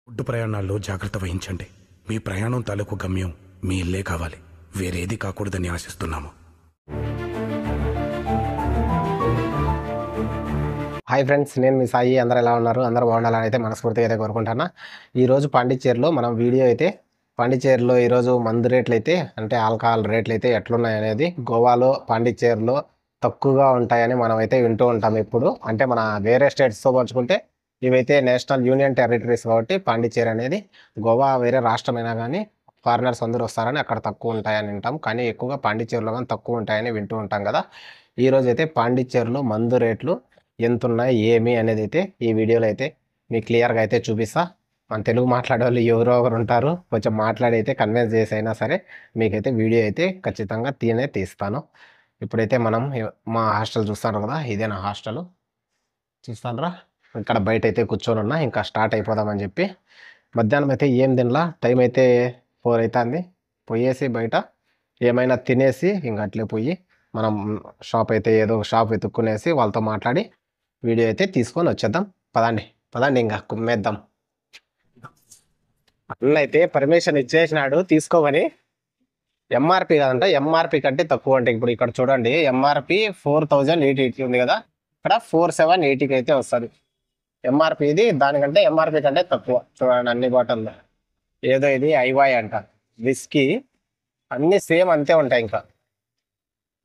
Food ప్రయాణాల్లో జాగ్రత్త వహించండి. మీ ప్రయాణం తాలూకు గమ్యం మీ ఇల్లే కావాలి, వేరేది కాకూడదని ఆశిస్తున్నాము. హాయ్ ఫ్రెండ్స్, నేను మీ సాయి. అందరూ ఎలా ఉన్నారు? అందరూ బాగుండాలని అయితే మనస్ఫూర్తిగా అయితే కోరుకుంటున్నా. ఈరోజు పాండిచ్చేరిలో మనం వీడియో అయితే పాండిచ్చేరిలో ఈరోజు మందు రేట్లు అయితే అంటే ఆల్కహాల్ రేట్లు అయితే ఎట్లున్నాయి అనేది, గోవాలో పాండిచ్చేరిలో తక్కువగా ఉంటాయని మనం అయితే వింటూ ఉంటాం ఎప్పుడు. అంటే మన వేరే స్టేట్స్తో పోల్చుకుంటే ఇవైతే నేషనల్ యూనియన్ టెరిటరీస్ కాబట్టి పాండిచ్చేరి అనేది గోవా వేరే రాష్ట్రమైనా కానీ ఫారినర్స్ అందరూ వస్తారని అక్కడ తక్కువ ఉంటాయని వింటాం. కానీ ఎక్కువగా పాండిచ్చేరిలో కానీ తక్కువ ఉంటాయని వింటూ ఉంటాం కదా. ఈరోజు అయితే పాండిచ్చేరిలో మందు రేట్లు ఎంతున్నాయి ఏమి అనేది అయితే ఈ వీడియోలో అయితే మీకు క్లియర్గా అయితే చూపిస్తా. మన తెలుగు మాట్లాడే వాళ్ళు ఎవరో ఒకరు ఉంటారు, కొంచెం మాట్లాడి అయితే కన్విన్స్ చేసి అయినా సరే మీకైతే వీడియో అయితే ఖచ్చితంగా తీస్తాను. ఇప్పుడైతే మనం మా హాస్టల్ చూస్తాను కదా, ఇదే నా హాస్టల్ చూస్తానరా. ఇక్కడ బయట అయితే కూర్చొని ఉన్నా, ఇంకా స్టార్ట్ అయిపోదామని చెప్పి. మధ్యాహ్నం అయితే ఏం తినలా, టైం అయితే 4 అవుతుంది. పోయేసి బయట ఏమైనా తినేసి ఇంకా అట్లే పోయి మనం షాప్ అయితే ఏదో షాప్ వెతుక్కునేసి వాళ్ళతో మాట్లాడి వీడియో అయితే తీసుకొని వచ్చేద్దాం. పదండి పదండి, ఇంకా కుమ్మేద్దాం. అన్న అయితే పర్మిషన్ ఇచ్చేసినాడు తీసుకోమని. ఎంఆర్పి కాదంట, ఎంఆర్పి కంటే తక్కువ అంటే ఇప్పుడు ఇక్కడ చూడండి, ఎంఆర్పి 4080 ఉంది కదా, ఇక్కడ 4780కి అయితే వస్తుంది ఎంఆర్పి. ఇది దానికంటే ఎంఆర్పి కంటే తక్కువ. చూడండి అన్ని బాటిల్లో ఏదో ఇది ఐవాయ్ అంట, విస్కీ, అన్ని సేమ్ అంతే ఉంటాయి. ఇంకా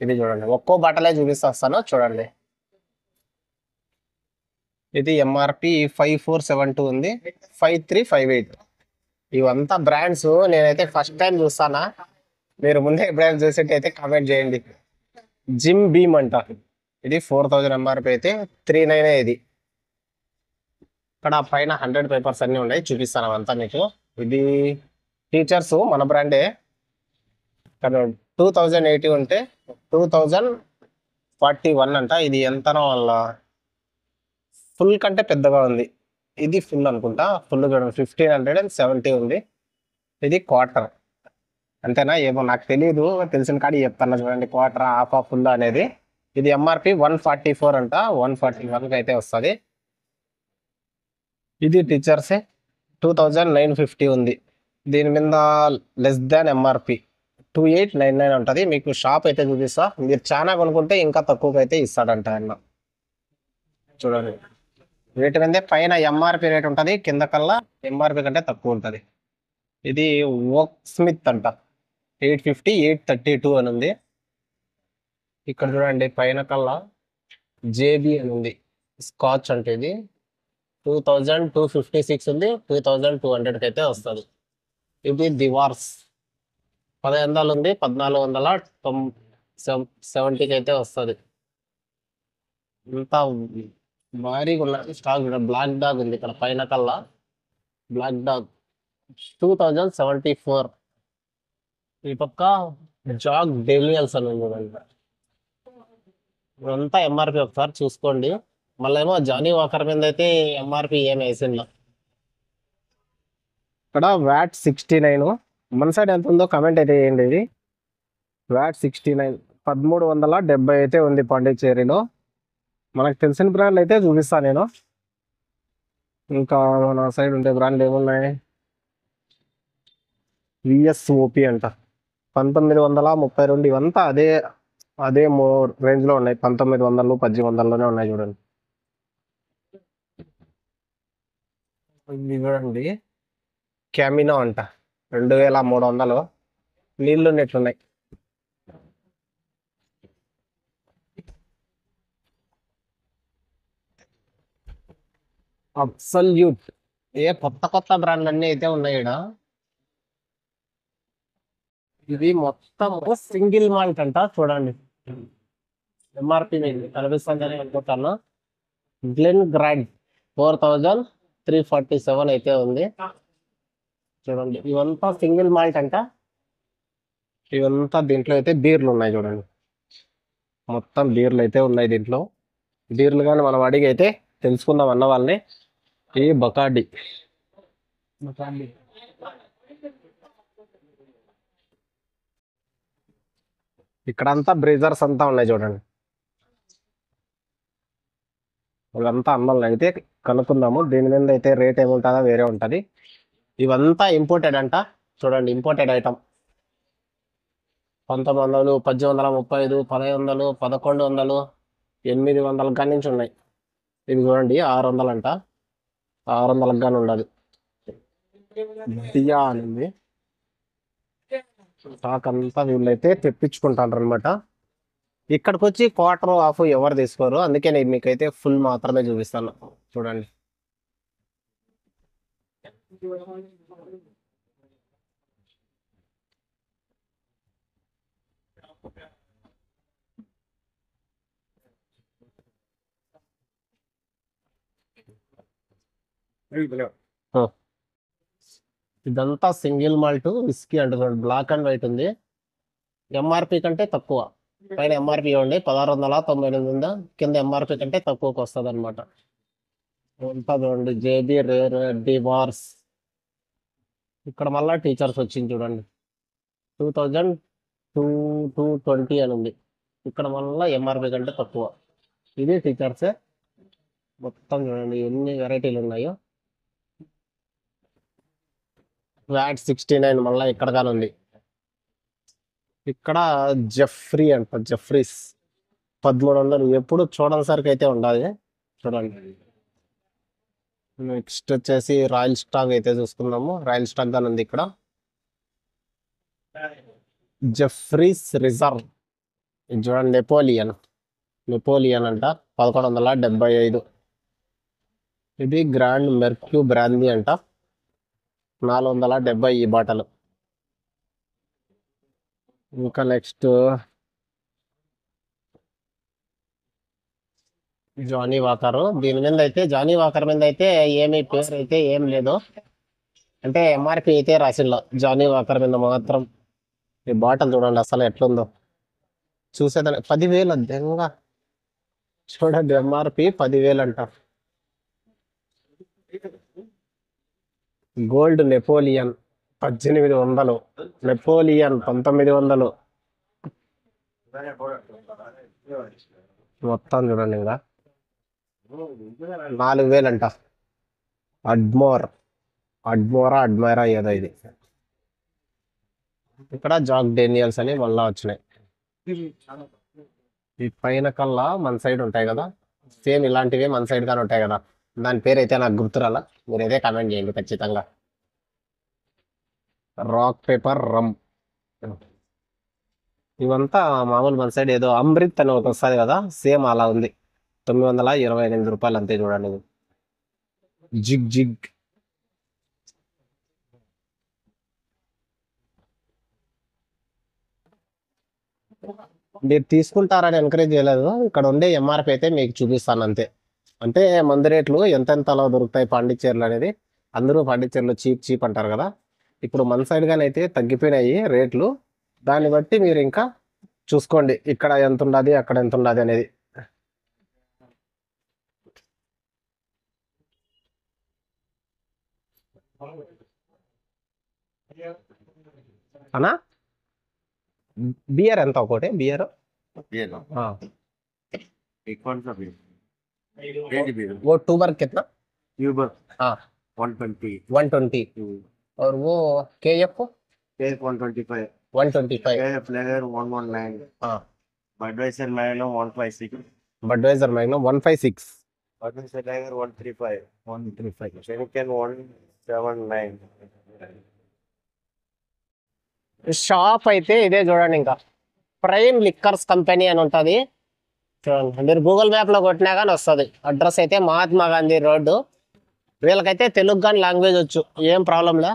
ఇది చూడండి, ఒక్కో బాటలే చూపిస్తాను చూడండి. ఇది ఎంఆర్పి 5472 ఉంది, 5358. ఇవంతా బ్రాండ్స్ నేనైతే ఫస్ట్ టైం చూస్తానా. మీరు ముందే బ్రాండ్ చూసేటైతే కామెంట్ చేయండి. జిమ్ బీమ్ అంట, ఇది 4000 ఎంఆర్పి అయితే 39 ఇది. ఇక్కడ పైన 100 పేపర్స్ అన్ని ఉన్నాయి, చూపిస్తాను అవంతా మీకు. ఇది టీచర్స్ మన బ్రాండే. ఇక్కడ 2080 ఉంటే 2041 అంట. ఇది ఎంతనో వాళ్ళ ఫుల్ కంటే పెద్దగా ఉంది. ఇది ఫుల్ అనుకుంటా, ఫుల్ చూడండి 1570 ఉంది. ఇది క్వార్టర్ అంతేనా ఏమో నాకు తెలియదు, తెలిసిన కాడి చెప్తాను చూడండి, క్వార్టర్ హాఫ్ ఫుల్ అనేది. ఇది ఎంఆర్పి 144 అంట, 141కి అయితే వస్తుంది. ఇది టీచర్సే 2950 ఉంది. దీని మీద లెస్ దాన్ ఎంఆర్పి 2899 ఉంటుంది. మీకు షాప్ అయితే చూపిస్తా, మీరు చాలా కొనుక్కుంటే ఇంకా తక్కువకి అయితే ఇస్తాడంట ఆయన. చూడండి, వీటి మీదే పైన ఎంఆర్పి రేట్ ఉంటుంది, కింద కల్లా ఎంఆర్పి కంటే తక్కువ ఉంటుంది. ఇది ఓక్ స్మిత్ అంట, 850 832 అని ఉంది. ఇక్కడ చూడండి పైన కల్లా జేబి అని ఉంది, స్కాచ్ అంటే ఇది 2256 ఉంది, 2200కి అయితే వస్తుంది. ఇది దివార్స్ 1500 ఉంది, 1470కి అయితే వస్తుంది. ఇంత భారీగా ఉన్నది స్టాక్. బ్లాక్ డాగ్ ఉంది ఇక్కడ పైన కల్లా, బ్లాక్ డాగ్ 2074. ఈ పక్క జాగ్ డేనియల్స్ అని ఉంది. ఇదంతా ఎంఆర్పి ఒకసారి చూసుకోండి. మళ్ళీ ఏమో జానీ వాకర్ మీద అయితే ఎంఆర్పి ఏం వేసిందా. ఇక్కడ వ్యాట్ 69, మన సైడ్ ఎంత ఉందో కమెంట్ అయితే వేయండి. ఇది వ్యాట్ 69 1370 అయితే ఉంది పాండిచ్చేరిలో. మనకు తెలిసిన బ్రాండ్లు అయితే చూపిస్తాను నేను. ఇంకా మన సైడ్ ఉండే బ్రాండ్లు ఏమున్నాయి, విఎస్ఓపి అంట 1932. ఇవంతా అదే అదే రేంజ్ లో ఉన్నాయి, 1900 1800లోనే ఉన్నాయి. చూడండి ఇది చూడండి, క్యామినో అంట 2300, నీళ్లు నెట్లున్నాయి. అబ్సల్యూట్, కొత్త కొత్త బ్రాండ్లు అన్ని అయితే ఉన్నాయి ఇక్కడ. ఇది మొత్తం సింగిల్ మాల్ట్ అంట. చూడండి ఎంఆర్పి కనిపిస్తుందని అనుకుంటాను. గ్లెన్ గ్రాండ్ 4347 అయితే ఉంది. చూడండి ఇవంతా సింగిల్ మాల్ట్ అంట. ఇవంతా దీంట్లో అయితే బీర్లు ఉన్నాయి. చూడండి మొత్తం బీర్లు అయితే ఉన్నాయి దీంట్లో. బీర్లు కానీ మనం అడిగి అయితే తెలుసుకుందాం అన్న వాళ్ళని. ఈ బకాడి ఇక్కడంతా బ్రేజర్స్ అంతా ఉన్నాయి. చూడండి ఇవంతా అన్నోళ్ళు అయితే కనుక్కుందాము. దీని మీద అయితే రేట్ ఏముంటుందో వేరే ఉంటుంది. ఇవంతా ఇంపోర్టెడ్ అంట. చూడండి, ఇంపోర్టెడ్ ఐటమ్ 1900, 1835, 1500, 1100, 800 కాడి నుంచి ఉన్నాయి. ఇది చూడండి 600 అంట. 600 కానీ ఉండదు. దియా అనింది. స్టాక్ అంతా వీళ్ళైతే తెప్పించుకుంటారు అనమాట. ఇక్కడికి వచ్చి క్వార్టర్ ఆఫ్ ఎవరు తీసుకోరు. అందుకే నేను మీకైతే ఫుల్ మాత్రమే చూపిస్తాను. చూడండి, ఇదంతా సింగిల్ మాల్ట్ విస్కీ అంటే చూడండి, బ్లాక్ అండ్ వైట్ ఉంది. ఎంఆర్పి కంటే తక్కువ. పైన ఎంఆర్పి ఇవ్వండి 1698 ఉందా, కింద ఎంఆర్పి కంటే తక్కువకి వస్తుంది అనమాట. అంతా చూడండి, జేబీ రేర్, డివార్స్. ఇక్కడ మళ్ళా టీచర్స్ వచ్చింది చూడండి, 2220 అని ఉంది. ఇక్కడ మళ్ళీ ఎంఆర్పి కంటే తక్కువ. ఇది టీచర్సే. మొత్తం చూడండి ఎన్ని వెరైటీలు ఉన్నాయో. వ్యాట్ 69 మళ్ళీ ఇక్కడ కానీ ఉంది. ఇక్కడ జెఫ్రీ అంట, జెఫ్రీస్ 1300. ఎప్పుడు చూడని సరికి అయితే ఉండాలి. చూడండి, నెక్స్ట్ వచ్చేసి రాయల్ స్టాక్ అయితే చూసుకుందాము. రాయల్ స్టాక్ గాని ఉంది ఇక్కడ. Jefferies reserve. ఇది చూడండి, నెపోలియన్ అంట 1175. ఇది గ్రాండ్ మెర్క్యూ బ్రాందీ అంట 470 ఈ బాటలు. ఇంకా నెక్స్ట్ జానీ వాకర్. దీని మీద అయితే జానీ వాకర్ మీద అయితే ఏమి పేరు అయితే ఏం లేదు, అంటే ఎంఆర్పి అయితే రాసిండ్లో. జానీ వాకర్ మీద మాత్రం ఈ బాటల్ చూడండి అసలు ఎట్లుందో. చూసేదాన్ని 10,000 దెంగా. చూడండి, ఎంఆర్పి 10,000 అంట. Gold Napoleon 1800, Napoleon 1900. మొత్తం చూడండి ఇంకా 4,000 అంట. అడ్మైరా ఏదో ఇది. ఇక్కడ జాక్ డేనియల్స్ అని మళ్ళా వచ్చినాయి. ఈ పైన కల్లా మన సైడ్ ఉంటాయి కదా, సేమ్ ఇలాంటివి మన సైడ్ గానే ఉంటాయి కదా. దాని పేరు అయితే నాకు గుర్తురాలా, మీరైతే కామెంట్ చేయండి ఖచ్చితంగా. రాక్ పేపర్ రమ్. ఇవంతా మామూలు మన సైడ్ ఏదో అమృత్ అని ఒకటి వస్తుంది కదా, సేమ్ అలా ఉంది. 928 రూపాయలు అంతే. చూడండి, ఇది జిగ్ జిగ్. మీరు తీసుకుంటారని ఎంకరేజ్ చేయలేదు. ఇక్కడ ఉండే ఎంఆర్పి అయితే మీకు చూపిస్తాను అంతే. అంటే మందు రేట్లు ఎంతెంతలో దొరుకుతాయి పాండిచ్చేరిలో అనేది. అందరూ పాండిచ్చేరిలో చీప్ అంటారు కదా. ఇప్పుడు మన సైడ్ గానే అయితే తగ్గిపోయినాయి రేట్లు. దాన్ని బట్టి మీరు ఇంకా చూసుకోండి, ఇక్కడ ఎంత ఉండదు అక్కడ ఎంత ఉండదు అనేది. అనా బియర్ ఎంత ఒకటి? బియర్ वो 2 बार कितना? 120 और वो KF 125 125. फ्लेवर 119 हाँ, Budweiser मैग्नो 156 Budweiser magnum 156. Budweiser tiger 135 शेनिकन 179 shop అయితే ఇదే చూడండి. ఇంకా ప్రైమ్ లిక్కర్స్ కంపెనీ అని ఉంటుంది చూడండి. మీరు గూగుల్ మ్యాప్లో కొట్టినా కానీ వస్తుంది. అడ్రస్ అయితే మహాత్మా గాంధీ రోడ్డు. వీళ్ళకైతే తెలుగు కానీ లాంగ్వేజ్ వచ్చు, ఏం ప్రాబ్లంలే.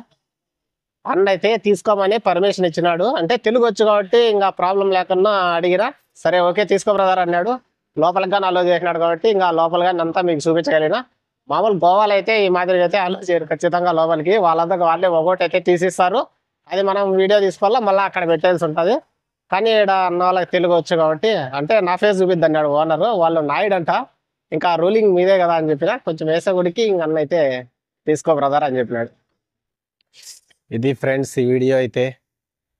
అన్న అయితే తీసుకోమని పర్మిషన్ ఇచ్చినాడు. అంటే తెలుగు వచ్చు కాబట్టి ఇంకా ప్రాబ్లం లేకుండా అడిగిరా, సరే ఓకే తీసుకో బ్రదర్ అన్నాడు. లోపలికి కానీ అలో చేసినాడు కాబట్టి ఇంకా లోపల కానీ అంతా మీకు చూపించగలిగిన. మామూలు గోవాలో అయితే ఈ మాదిరిగా అయితే అలో చేయరు ఖచ్చితంగా లోపలికి. వాళ్ళంతా వాళ్ళే ఒకటి అయితే తీసిస్తారు. అది మనం వీడియో తీసుకోవాలా, మళ్ళీ అక్కడ పెట్టాల్సి ఉంటుంది. కానీ ఇక్కడ అన్న వాళ్ళకి తెలుగు వచ్చు కాబట్టి, అంటే నా ఫేస్ చూపిద్ది అన్నాడు ఓనరు. వాళ్ళు నాయుడు అంట. ఇంకా రూలింగ్ మీదే కదా అని చెప్పిన, కొంచెం వేసే గుడికి ఇంక అన్న అయితే తీసుకో బ్రదర్ అని చెప్పినాడు. ఇది ఫ్రెండ్స్ ఈ వీడియో అయితే.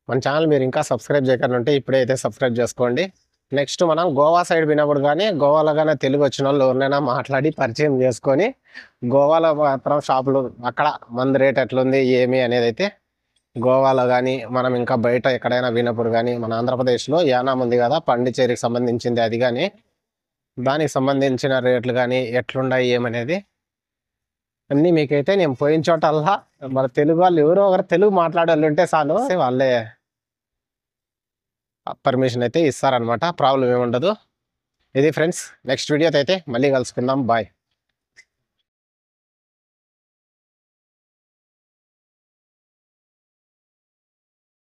మన ఛానల్ మీరు ఇంకా సబ్స్క్రైబ్ చేయకుండా ఉంటే ఇప్పుడే అయితే సబ్స్క్రైబ్ చేసుకోండి. నెక్స్ట్ మనం గోవా సైడ్ వినప్పుడు కానీ గోవాలో కానీ తెలుగు వచ్చిన వాళ్ళు ఎవరినైనా మాట్లాడి పరిచయం చేసుకొని గోవాలో మాత్రం షాపులు అక్కడ మందు రేట్ ఎట్లుంది ఏమి అనేది అయితే గోవాలో కానీ మనం ఇంకా బయట ఎక్కడైనా వినప్పుడు కానీ మన ఆంధ్రప్రదేశ్లో యానాం ఉంది కదా పాండిచ్చేరికి సంబంధించింది అది కానీ దానికి సంబంధించిన రేట్లు కానీ ఎట్లున్నాయి ఏమనేది అన్నీ మీకైతే నేను పోయిన చోటల్లా మన తెలుగు వాళ్ళు ఎవరో ఒకరు తెలుగు మాట్లాడే వాళ్ళు ఉంటే చాలు వాళ్ళే పర్మిషన్ అయితే ఇస్తారనమాట, ప్రాబ్లం ఏముండదు. ఇది ఫ్రెండ్స్, నెక్స్ట్ వీడియోతో అయితే మళ్ళీ కలుసుకుందాం. బాయ్.